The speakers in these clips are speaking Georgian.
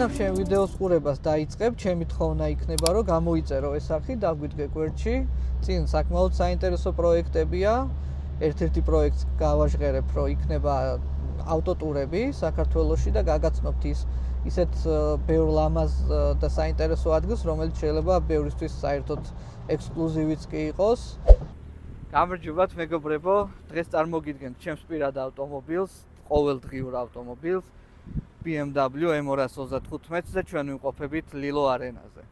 ვინმე შენ ვიდეოს ყურებას დაიწყებ, ჩემი თხოვნა იქნება, რომ გამოიწერო ეს სახი, დაგვიდგე გვერდში. წინ საკმაოდ საინტერესო პროექტებია. ერთ-ერთი პროექტს გავაჟღერებ, რომ იქნება ავტოტურები საქართველოში და გაგაცნობთ ისეთ ბევრ ლამაზ და საინტერესო ადგილს, რომელიც შეიძლება ბევრისთვის საერთოდ ექსკლუზივიც კი იყოს. გამარჯობათ მეგობრებო, დღეს წარმოგიდგენთ ჩემს პირად ავტომობილს, ყოველდღიურ ავტომობილს. BMW M235 და ჩვენ ვიმყოფებით ლილო არენაზე.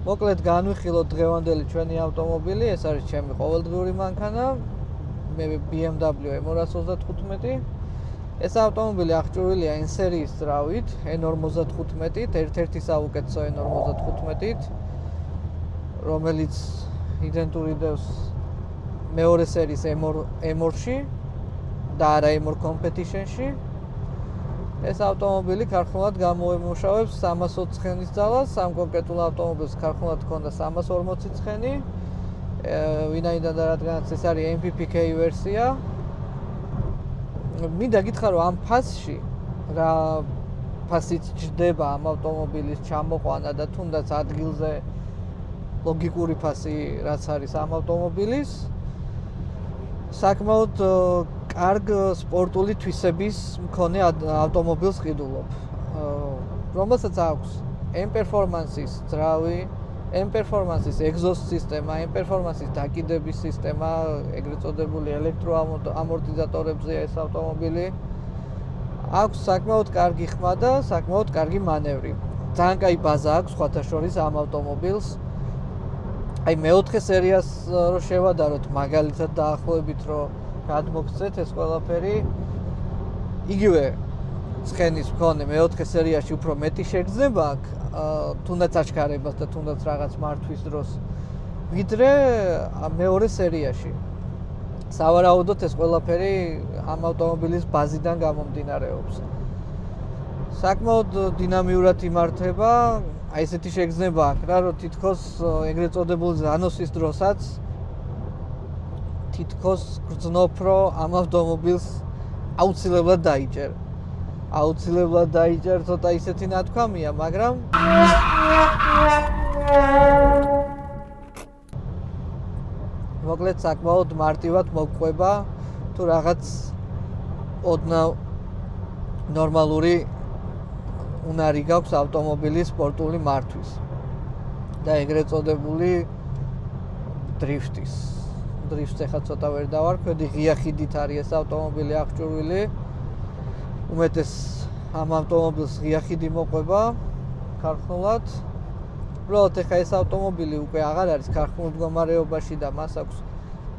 მოკლედ განვიხილოთ დღევანდელი ჩვენი ავტომობილი, ეს არის ჩემი ყოველდღიური მანქანა, მე BMW M235. ეს ავტომობილი აღჭურვილია N სერიის ძრავით, N55-ით, ერთ-ერთი საუკეთესო N55-ით, რომელიც იდენტურიდებს მეორე სერიის M2-ში და არა M2 Competition-ში. ეს ავტომობილი ქარხნულად გამოემუშავებს 320 ცხენის ძალას, ამ კონკრეტულ ავტომობილს ქარხნულად ჰქონდა 340 ცხენი. ვინაიდან და რადგანაც ეს არის MPPK ვერსია. მინდა გითხრა, რომ ამ ფასში რა ფასით ჯდება ამ ავტომობილის ჩამოყვანა და თუნდაც ადგილზე ლოგიკური ფასი რაც არის ამ ავტომობილის. საკმაოდ კარგ სპორტული თვისების მქონე ავტომობილს ყიდულობ, რომელსაც აქვს M-Performance-ის ძრავი, M-Performance-ის exhaust სისტემა, M-Performance-ის დაკიდების სისტემა, ეგრეთ წოდებული ელექტროამორტიზატორებზეა ეს ავტომობილი. აქვს საკმაოდ კარგი ხმა და საკმაოდ კარგი მანევრი. ძალიან კაი ბაზა აქვს სხვათა შორის ამ ავტომობილს. აი მეოთხე სერიას რო შევადაროთ, მაგალითად დაახლოებით რომ გადმოგცეთ ეს ყველაფერი. იგივე ცხენის მქონე მეოთხე სერიაში უფრო მეტი შეგრძნება აქვს, თუნდაც აჩქარებას და თუნდაც რაღაც მართვის დროს, ვიდრე მეორე სერიაში. სავარაუდოდ ეს ყველაფერი ამ ავტომობილის ბაზიდან გამომდინარეობს. საკმაოდ დინამიურად იმართება, აი ესეთი შეგრძნება აქვს რა, რომ თითქოს ეგრეთ წოდებული ზანოსის დროსაც თითქოს გრძნობ, რომ ამ ავტომობილს აუცილებლად დაიჭერ. აუცილებლად დაიჭერ, ცოტა ისეთი ნათქვამია, მაგრამ მოკლედ საკმაოდ მარტივად მოგყვება თუ რაღაც ოდნავ ნორმალური უნარი გაქვს ავტომობილის სპორტული მართვის და ეგრეთ წოდებული დრიფტის. დრიფტს ეხლა ცოტა ვერ დავარქვედი, ღია ხიდით არის ეს ავტომობილი აღჭურვილი. უმეტეს ამ ავტომობილს ღია ხიდი მოყვება ქარხნულად. უბრალოდ ეხლა ეს ავტომობილი უკვე აღარ არის ქარხნულ მდგომარეობაში და მას აქვს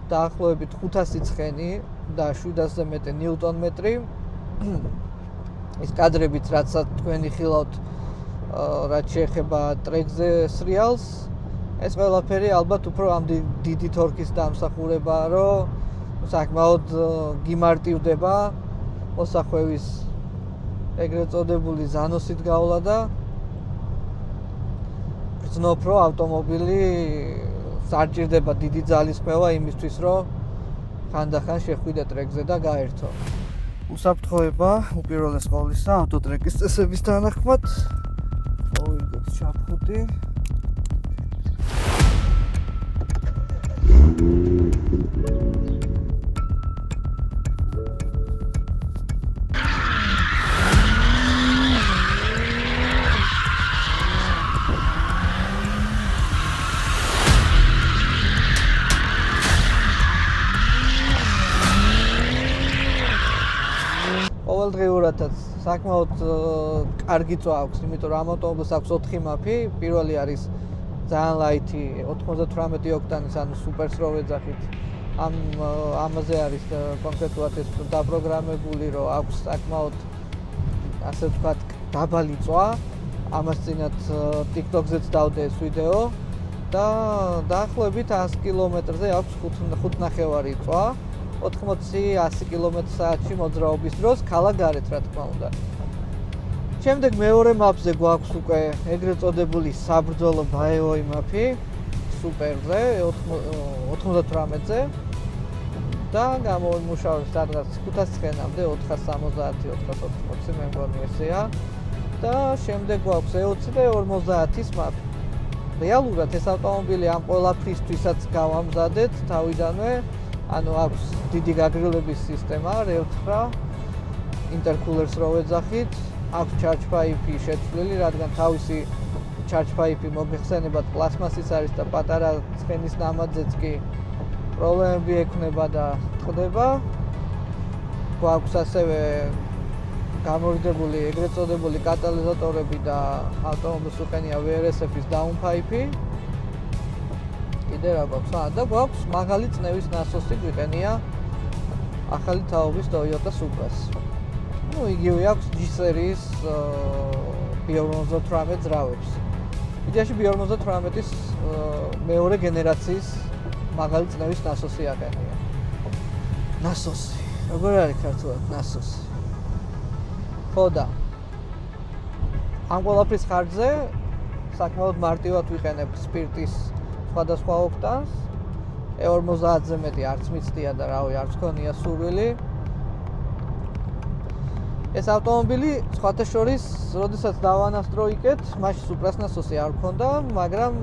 დაახლოებით 500 ცხენი და 700-ზე მეტი ნიუტონ-მეტრი. ეს კადრებიც რაც თქვენი ხილავთ, რაც შეეხება ტრეკზე სრიალს, ეს ყველაფერი ალბათ უფრო ამ დიდი თორქის დამსახურებაა, რომ საკმაოდ გიმარტივდება მოსახვევის ეგრეთ წოდებული ზანოსით გავლა და გრძნობ, რომ ავტომობილი სარჭირდება დიდი ძალის ხმევა იმისთვის, რომ ხანდახან შეხვიდე ტრეკზე და გაერთო. უსაფრთხოება უპირველეს ყოვლისა ავტოტრეკის წესების თანახმად. მოვიგოთ ჩაფხუტი. ყოველდღიურადაც საკმაოდ კარგი წვა აქვს, იმიტომ რომ ამ ავტომობილს აქვს 4 მაფი. პირველი არის ძალიან ლაითი 98 ოქტანის, ანუ სუპერსროვ ეძახით. ამაზე არის კონკრეტულად ეს დაპროგრამებული, რომ აქვს საკმაოდ ასე ვთქვათ დაბალი წვა. ამას წინათ TikTok-ზეც დავდე ეს ვიდეო და დაახლოებით 100 კილომეტრზე აქვს 5.5 წვა. 80-100 კმ/სთ მოძრაობის დროს ქალაქ გარეთ, რა თქმა უნდა. შემდეგ მეორე მაპზე გვაქვს უკვე ეგრეთ წოდებული საბრძოლო ბაევოი მაპი სუპერზე 98-ზე და გამოვიმუშავებს სადღაც 500 ცხენამდე 470-480 მე მგონი ესეა და შემდეგ გვაქვს E20 და 50-ის მაპი. რეალურად ეს ავტომობილი ამ ყველაფრისთვისაც გავამზადეთ თავიდანვე, ანუ აქვს დიდი გაგრილების სისტემა REV9 intercoolers რო ვეძახით, აქვს charge pipe შეცვლილი, რადგან თავისი charge pipe მოგეხსენებათ პლასმასის არის და პატარა ცხენის ნამაძეც კი პრობლემები ექნება და ტყდება. გვაქვს ასევე გამორიდებული ეგრეთ წოდებული კატალიზატორები და ავტომობილს უყენია VRSF-ის downpipe. კიდე რა გვაქვს? და გვაქვს მაღალი წნევის ნასოსი გვიყენია ახალი თაობის Toyota Supra-ს. იგივე აქვს G-series B58 ძრავებს. იდეაში B58-ის მეორე გენერაციის მაღალი წნევის ნასოსი აყენია. ნასოსი. როგორ არის ქართულად ნასოსი? ხო და ამ ყველაფრის ხარჯზე საკმაოდ მარტივად ვიყენებ სპირტის სხვადასხვა ოქტანს. E50-ზე მეტი არც მიცდია და რავი, არც ქონია სურვილი. ეს ავტომობილი სხვათა შორის, როდესაც დავანასტროიკეთ, მაშინ Supra-ს ნასოსი არ ქონდა, მაგრამ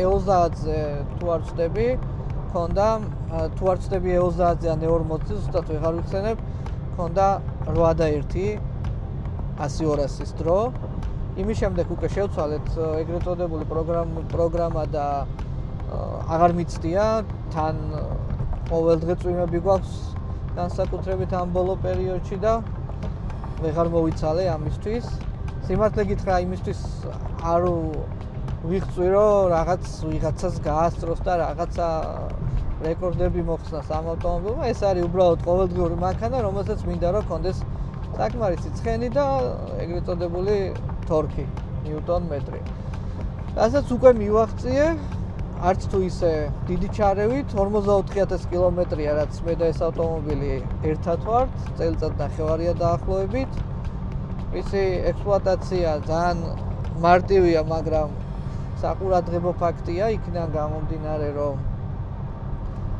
E30-ზე თუ არ ვწდები, ქონდა, თუ არ ვწდები E30-ზე ან E40-ზე, ზუსტად ვეღარ ვიხსენებ, ქონდა 8 და 1 100-200-ის დრო. იმის შემდეგ უკვე შევცვალეთ ეგრეთ წოდებული პროგრამა და აღარ მიცდია, თან ყოველდღე წვიმები გვაქვს განსაკუთრებით ამ ბოლო პერიოდში და ვეღარ მოვიცალე ამისთვის. სიმართლე გითხრა, იმისთვის არ ვიღწვი, რომ რაღაც ვიღაცას გაასწროს და რაღაცა რეკორდები მოხსნას ამ ავტომობილმა. ეს არის უბრალოდ ყოველდღიური მანქანა, რომელსაც მინდა რომ კონდეს საკმარისი ცხენი და ეგრეთ წოდებული თორქი, ნიუტონ-მეტრი. რასაც უკვე მივაღწიე, არც თუ ისე დიდი ჩარევით, 44000 კილომეტრია, რაც მე და ეს ავტომობილი ერთად ვართ, წელიწად-ნახევარია დაახლოებით. ისი ექსპლუატაცია ძალიან მარტივია, მაგრამ საყურადღებო ფაქტია, იქიდან გამომდინარე, რომ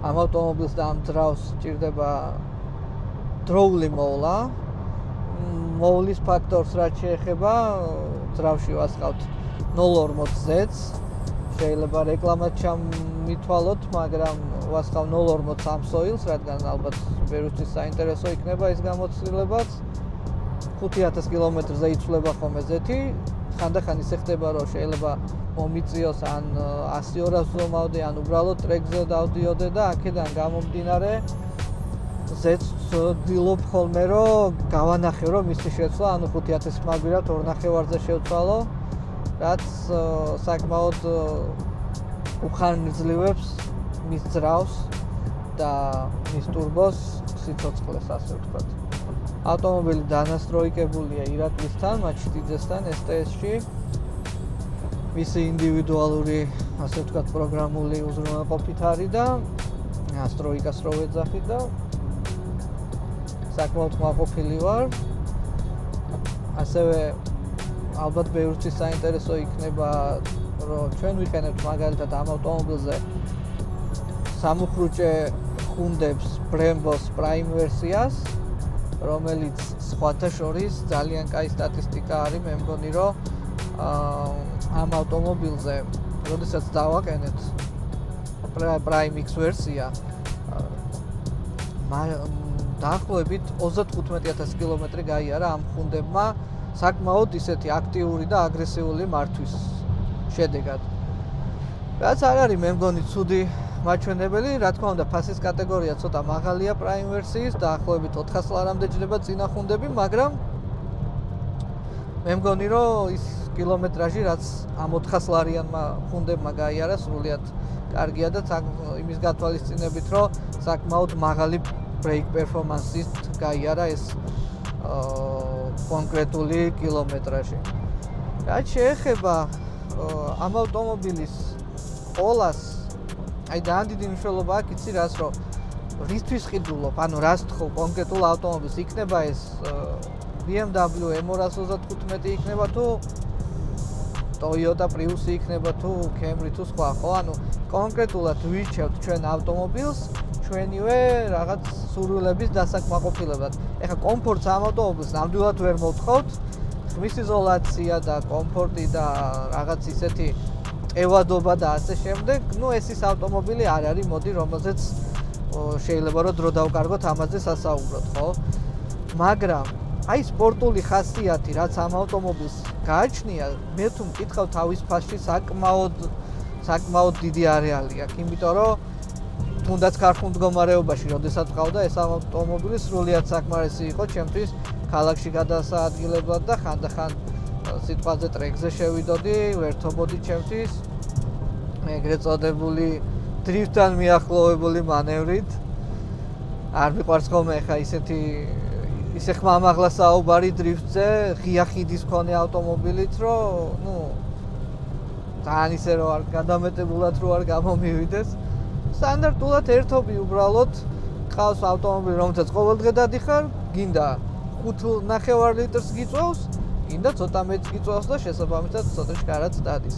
ამ ავტომობილს და ამ ძრავს სჭირდება დროული მოვლა. მოვლის ფაქტორს რაც შეეხება, ძრავში ვასყავთ 0.40-ზეც. შეიძლება რეკლამად ჩამითვალოთ, მაგრამ ვასყავ 0.40 ამ სოილს, რადგან ალბათ ვერუსთვის საინტერესო იქნება ეს გამოცდილებაც. 5000 კილომეტრზე იცვლება ხოლმე ზეთი. ხანდახან ისე ხდება, რომ შეიძლება მომიწიოს ან 100-200 ზომავდე, ან უბრალოდ ტრეკზე დავდიოდე და აქედან გამომდინარე ზეთს ვდილობ ხოლმე, რომ გავანახე, რომ მისი შეცვლა, ანუ 5000 მაგვირად 2.5-ზე შევცვალო, რაც საკმაოდ უხარნძლივებს მის ძრავს და მის ტურბოს სიცოცხლეს, ასე ვთქვათ. ავტომობილი დანასტროიკებულია ირაკლისთან, მაჩიტიძესთან, STS-ში. მისი ინდივიდუალური, ასე ვთქვათ, პროგრამული უზრუნველყოფით არის და ნასტროიკას რო ვეძახით და საკმაოდ კმაყოფილი ვარ. ასევე ალბათ ბევრთვის საინტერესო იქნება, რომ ჩვენ ვიყენებთ მაგალითად ამ ავტომობილზე სამუხრუჭე ხუნდებს Brembo-ს Prime ვერსიას, რომელიც სხვათა შორის ძალიან კაი სტატისტიკა არის. მე მგონი, რომ ამ ავტომობილზე, როდესაც დავაყენეთ Prime X ვერსია, დაახლოებით 35000 კილომეტრი გაიარა ამ ხუნდებმა საკმაოდ ისეთი აქტიური და აგრესიული მართვის შედეგად. რაც არ არის მე მგონი ცუდი მაჩვენებელი, რა თქმა უნდა ფასის კატეგორია ცოტა მაღალია Prime ვერსიის, დაახლოებით 400 ლარამდე ჯდება წინა ხუნდები, მაგრამ მე მგონი, რომ ის კილომეტრაჟი, რაც ამ 400 ლარიანმა ხუნდებმა გაიარა, სრულიად კარგია და იმის გათვალისწინებით, რომ საკმაოდ მაღალი brake performance-ით გაიარა ეს კონკრეტული კილომეტრაჟი. რაც შეეხება ამ ავტომობილის ყოლას, აი ძალიან დიდი მნიშვნელობა აქვს, იცი რას, რომ რისთვის ყიდულობ, ანუ რას თხოვ კონკრეტულ ავტომობილს, იქნება ეს BMW M235 იქნება თუ Toyota Prius იქნება თუ Camry თუ სხვა, ხო? ანუ კონკრეტულად ვირჩევთ ჩვენ ავტომობილს ჩვენივე რაღაც სურვილების დასაკმაყოფილებლად. ეხლა კომფორტს ამ ავტომობილს ნამდვილად ვერ მოვთხოვთ. ხმის იზოლაცია და კომფორტი და რაღაც ისეთი ტევადობა და ასე შემდეგ. ეს ის ავტომობილი არ არის, მოდი, რომელზეც შეიძლება რომ დრო დავკარგოთ ამაზე სასაუბროთ, ხო? მაგრამ აი სპორტული ხასიათი, რაც ამ ავტომობილს გააჩნია, მე თუ მკითხავ თავის ფასში საკმაოდ დიდი არეალი აქვს, იმიტომ რომ თუნდაც ქართულ მდგომარეობაში, როდესაც ყავდა ეს ავტომობილი სრულიად საკმარისი იყო ჩემთვის ქალაქში გადასაადგილებლად და ხანდახან სიტყვაზე ტრეკზე შევიდოდი, ვერთობოდი ჩემთვის ეგრეთ წოდებული დრიფტთან მიახლოვებული მანევრით. არ მიყვარს ხოლმე ხა ისე ხმამაღლა საუბარი დრიფტზე, ღია ხიდის მქონე ავტომობილით, რომ ძალიან ისე რომ არ გადამეტებულად რო არ გამომივიდეს. სტანდარტულად ერთობი უბრალოდ ყავს ავტომობილი, რომელსაც ყოველდღე დადიხარ, გინდა 5.5 ლიტრს გიწევს, გინდა ცოტა მეტს გიწევს და შესაბამისად ცოტა შკარაც დადის.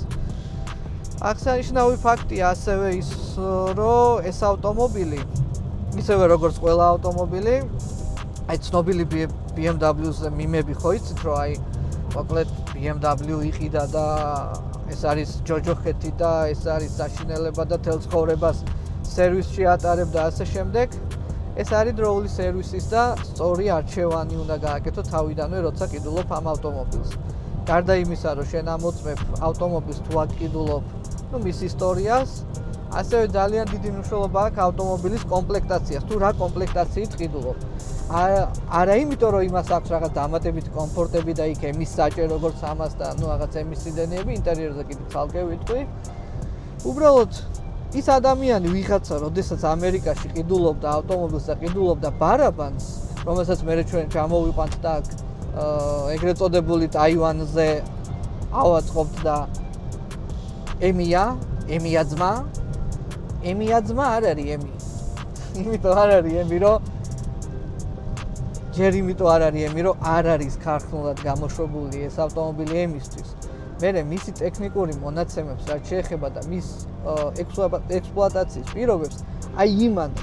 აღსანიშნავი ფაქტია ასევე ის, რომ ეს ავტომობილი, ისევე როგორც ყველა ავტომობილი, აი ცნობილი BMW-ზე მიმები ხო იცით, რომ აი მოკლედ BMW იყიდა და ეს არის ჯოჯოხეთი და ეს არის საშინელება და თელ ცხოვრებას სერვისში ატარებდა ასე შემდეგ. ეს არის დროული სერვისის და სწორი არჩევანი უნდა გააკეთო თავიდანვე, როცა ყიდულობ ამ ავტომობილს. გარდა იმისა, რომ შენ ამოწმებ ავტომობილს თუ აკიდულობ, მის ისტორიას, ასევე ძალიან დიდი მნიშვნელობა აქვს ავტომობილის კომპლექტაციას, თუ რა კომპლექტაციით ყიდულობ. არა იმიტომ, რომ იმას აქვს რაღაც დამატებითი კომფორტები და იქ ემის საჭე როგორც ამას და რაღაც ემის სიდენეები, ინტერიერზე კიდე ცალკე ვიტყვი. უბრალოდ ის ადამიანი ვიღაცა, როდესაც ამერიკაში ყიდულობდა ავტომობილს და ყიდულობდა ბარაბანს, რომელსაც მე ჩვენ ჩამოვიყვანთ და ეგრეთ წოდებული ტაივანზე ავაწყობთ და ემია ძმა არ არის ემი. იმიტომ არ არის ემი, რომ ჯერ იმიტომ არ არის ემი, რომ არ არის ქართულად გამოშვებული ეს ავტომობილი ემისთვის. მერე მისი ტექნიკური მონაცემებს რაც შეეხება და მის ექსპლუატაციის პირობებს, აი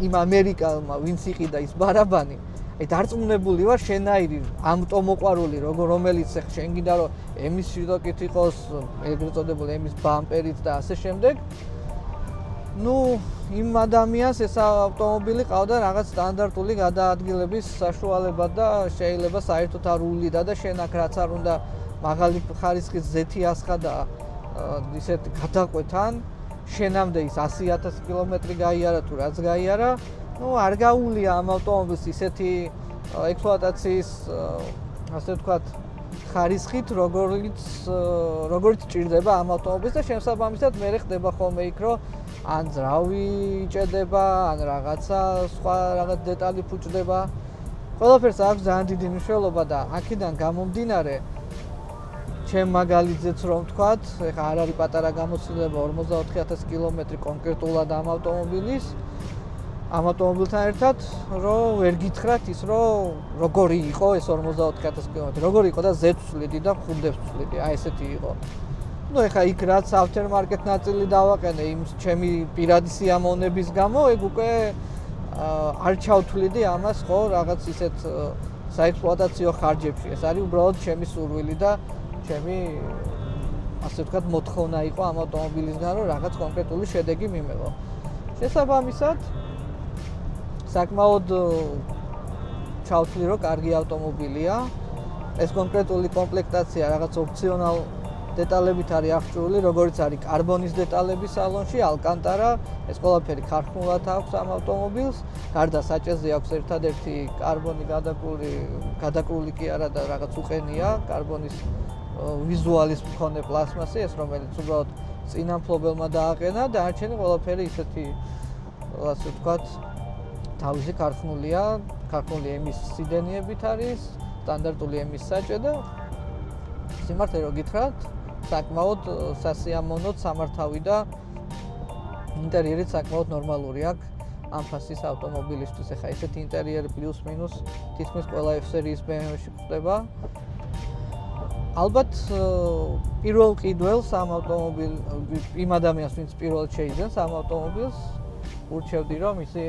იმ ამერიკელმა ვინც იყიდა ის ბარაბანი, აი დარწმუნებული ვარ შენაირი ავტომოყვარული, რომელიც შენ გინდა რომ ემის შიდოკით იყოს, ეგრეთ წოდებული ემის ბამპერით და ასე შემდეგ. იმ ადამიანს ეს ავტომობილი ყავდა რაღაც სტანდარტული გადაადგილების საშუალება და შეიძლება საერთოდ არ უვლიდა და შენ აქ რაც არ უნდა მაღალი ხარისხის ზეთი ასხა და ისეთ გადაყვეთან, შენამდე ის 100,000 კილომეტრი გაიარა თუ რაც გაიარა, არ გაუვლია ამ ავტომობილს ისეთი ექსპლუატაციის, ასე ვთქვათ, ხარისხით, როგორც ჭირდება ამ ავტომობილს და შესაბამისად მე ხდება ხოლმე იქ, რომ ან ძრავი იჭედება, ან რაღაცა სხვა რაღაც დეტალი ფუჭდება. ყველაფერს აქვს ძალიან დიდი მნიშვნელობა და აქედან გამომდინარე ჩემ მაგალითზეც რომ ვთქვათ, ეხლა არ არის პატარა გამოცდილება 44,000 კილომეტრი კონკრეტულად ამ ავტომობილთან ერთად, რომ ვერ გითხრათ ის, რომ როგორი იყო ეს 44,000 კილომეტრი, როგორი იყო და ზეთს ვსვლიდი და ხუნდებს ვსვლიდი, აი ესეთი იყო. ეხლა იქ რაც aftermarket ნაწილი დავაყენე იმ ჩემი პირადი სიამოვნების გამო, ეგ უკვე არ ჩავთვლიდი ამას, ხო, რაღაც ისეთ საექსპლუატაციო ხარჯებში. ეს არის უბრალოდ ჩემი სურვილი და ჩემი ასე ვთქვათ მოთხოვნა იყო ამ ავტომობილისგან, რომ რაღაც კონკრეტული შედეგი მიმეღო. შესაბამისად, საკმაოდ ჩავთვლი, რომ კარგი ავტომობილია. ეს კონკრეტული კომპლექტაცია რაღაც ოპციონალ დეტალებით არის აღჭურვილი, როგორც არის კარბონის დეტალები სალონში, ალკანტარა, ეს ყველაფერი ქარხნულად აქვს ამ ავტომობილს. გარდა საჭეზე აქვს ერთადერთი კარბონი გადაკრული კი არა და რაღაც უყენია, კარბონის ვიზუალის მქონე პლასმასი, ეს რომელიც უბრალოდ წინა მფლობელმა დააყენა და არჩენი ყველაფერი ისეთი, ასე ვთქვათ, თავისი ქარხნული ემის სიდენეებით არის, სტანდარტული ემის საჭე და სიმართლე რომ გითხრათ, საკმაოდ სასიამოვნოდ სამართავი და ინტერიერიც საკმაოდ ნორმალური აქვს. ამ ფასის ავტომობილისთვის. ეხლა ესეთი ინტერიერი პლუს მინუს თითქმის ყველა F-სერიის BMW-ში გვხვდება. ალბათ პირველ კიდველს ამ ავტომობილ იმ ადამიანს, ვინც პირველად შეიძენს ამ ავტომობილს, ურჩევდი რომ ისი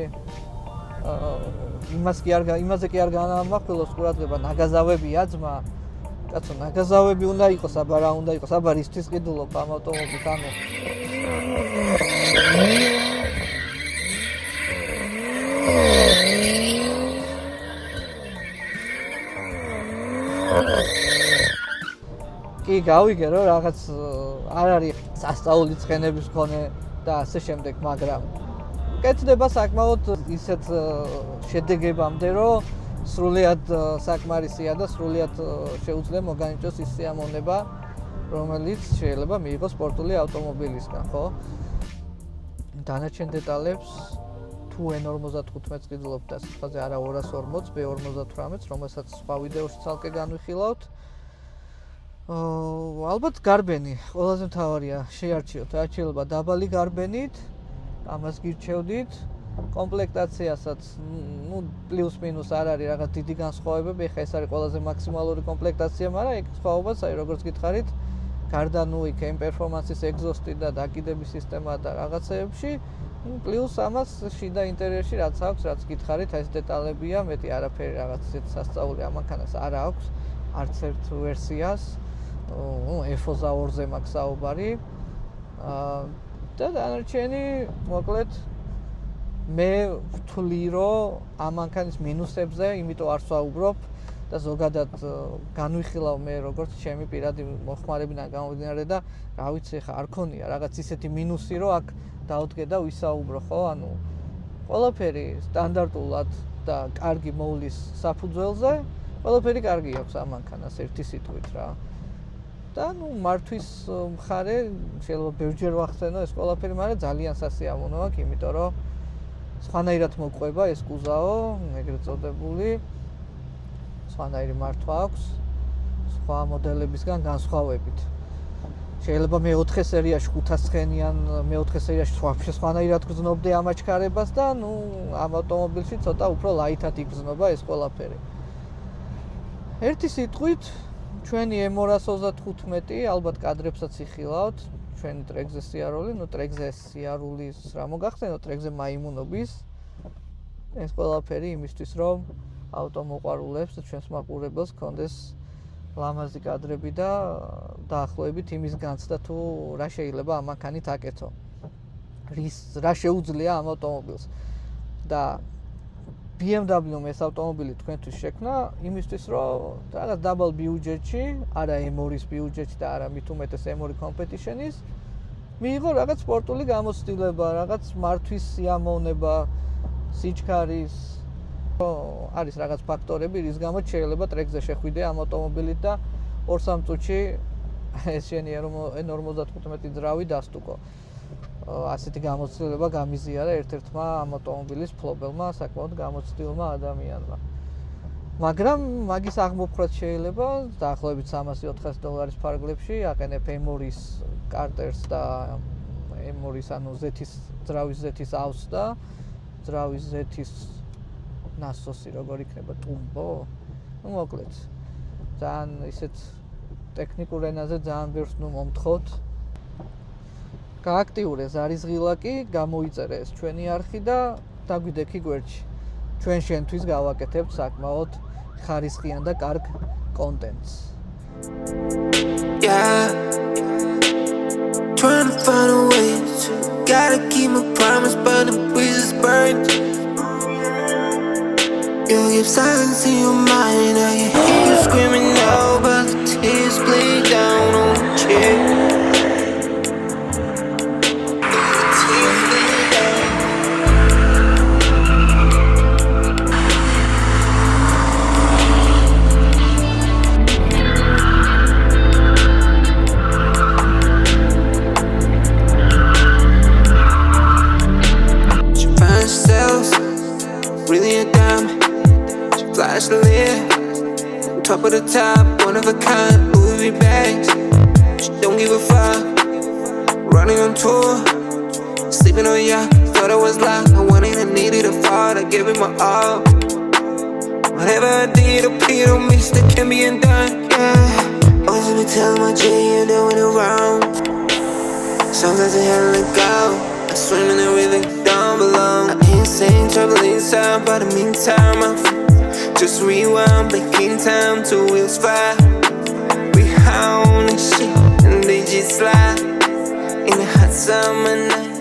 იმაზე კი არ განამახვილოს ყურადღება, ნაგაზავებია ძმა. კაცო, ნაგაზავები უნდა იყოს, აბა რა უნდა იყოს, აბა რისთვის ყიდულობ ამ ავტომობილს, ანუ კი გავიგე რომ რაღაც არ არის სასწაული ცხენების მქონე და ასე შემდეგ, მაგრამ კეთდება საკმაოდ ისეთ შედეგებამდე, რომ სრულიად საკმარისია და სრულიად შეუძლია მოგანიჭოს ის სიამოვნება, რომელიც შეიძლება მიიღოს სპორტული ავტომობილისგან, ხო? დანარჩენ დეტალებს თუ N55-ს ყიდულობთ და სიტყვაზე არა 240, B58-ს, რომელსაც სხვა ვიდეოში ცალკე განვიხილავთ. ალბათ გარბენი ყველაზე მთავარია შეარჩიოთ, შეიძლება დაბალი გარბენით, ამას გირჩევდით. კომპლექტაციასაც, პლუს მინუს არ არის რაღაც დიდი განსხვავებები, ეხლა ეს არის ყველაზე მაქსიმალური კომპლექტაცია, მაგრამ ეგ სხვაობაც არის, როგორც გითხარით, გარდა იქ M-Performance-ის ეგზოსტი და დაკიდების სისტემა და რაღაცეებში, პლუს ამას შიდა ინტერიერში რაც აქვს, რაც გითხარით, ეს დეტალებია, მეტი არაფერი რაღაც ისეთ სასწაული ამანქანას არ აქვს, არც ერთ ვერსიას. F-2-ზე მაქვს საუბარი. და დანარჩენი, მოკლედ მე ვთვლი, რომ ამ მანქანის მინუსებზე, იმიტომ არ ვსაუბრობ და ზოგადად განვიხილავ მე როგორც ჩემი პირადი მოხმარებიდან გამომდინარე და რა ვიცი, ხა არ ქონია რაღაც ისეთი მინუსი, რომ აქ დავდგე და ვისაუბრო, ხო? ანუ ყველაფერი სტანდარტულად და კარგი მოვლის საფუძველზე, ყველაფერი კარგი აქვს ამ მანქანას ერთი სიტყვით რა. და მართვის მხარე შეიძლება ბევრჯერ ვახსენო ეს ყველაფერი, მაგრამ ძალიან სასიამოვნო აქვს, იმიტომ რომ სხვანაირად მოყვება ეს კუზაო, ეგრეთ წოდებული. სხვანაირი მართვა აქვს სხვა მოდელებისგან განსხვავებით. შეიძლება მე-4 სერიაში 500 ცხენიან, მე-4 სერიაში ვაფშე სხვანაირად გრძნობდი ამ აჩქარებას და ამ ავტომობილში ცოტა უფრო ლაითად იგრძნობა ეს ყველაფერი. ერთი სიტყვით ჩვენი M235 ალბათ კადრებსაც იხილავთ, ჩვენი ტრეკზე სიარული, ტრეკზე სიარულის რა მოგახსენოთ, ტრეკზე მაიმუნობის. ეს ყველაფერი იმისთვის, რომ ავტომოყვარულებს და ჩვენს მაყურებელს გქონდეს ლამაზი კადრები და დაახლოებით იმის განცდა თუ რა შეიძლება ამ მანქანით აკეთო. რა შეუძლია ამ ავტომობილს. და BMW-მ ეს ავტომობილი თქვენთვის შექმნა იმისთვის, რომ რაღაც დაბალ ბიუჯეტში, არა M2-ის ბიუჯეტში და არა მით უმეტეს M2 competition-ის მიიღო რაღაც სპორტული გამოცდილება, რაღაც მართვის სიამოვნება, სიჩქარის არის რაღაც ფაქტორები, რის გამოც შეიძლება ტრეკზე შეხვიდე ამ ავტომობილით და 2-3 წუთში ეს შენი N55 ძრავი დასტუკო. ასეთი გამოცდილება გამიზიარა ერთ-ერთმა ამ ავტომობილის ფლობელმა, საკმაოდ გამოცდილმა ადამიანმა. მაგრამ მაგის აღმოფხრად შეიძლება დაახლოებით $300-400 ფარგლებში აყენებ M2-ის კარტერს და M2-ის ანუ ძრავის ზეთისავს და ძრავის ზეთის ნასოსი როგორ იქნება ტუმბო? მოკლედ. ძალიან ისეთ ტექნიკურ ენაზე ძალიან ბევრს მომთხოვთ. გააქტიურე ზარის ღილაკი, გამოიწერე ეს ჩვენი არხი და დაგვიდე კი გვერდში. ჩვენ შენთვის გავაკეთებთ საკმაოდ ხარისხიან და კარგ კონტენტს. Yeah. Trying to find a way to gotta keep my promise, but the breeze is burnt. You keep silence in your mind, I can hear you screaming out, but the tears bleed down on the chair. Flash the lid, top of the top, one of a kind, Louis V bags. She don't give a fuck, running on tour, sleeping on ya. Thought I was locked, I wanted and needed Can't be undone, yeah. Always been telling my G you're doing it wrong. Sometimes I had to let go. I'm swimming in where they don't belong. I ain't saying trouble inside, but in the meantime I'm just rewind, back in time to wheels fire. We hound and shit, and they just slide in the hot summer night.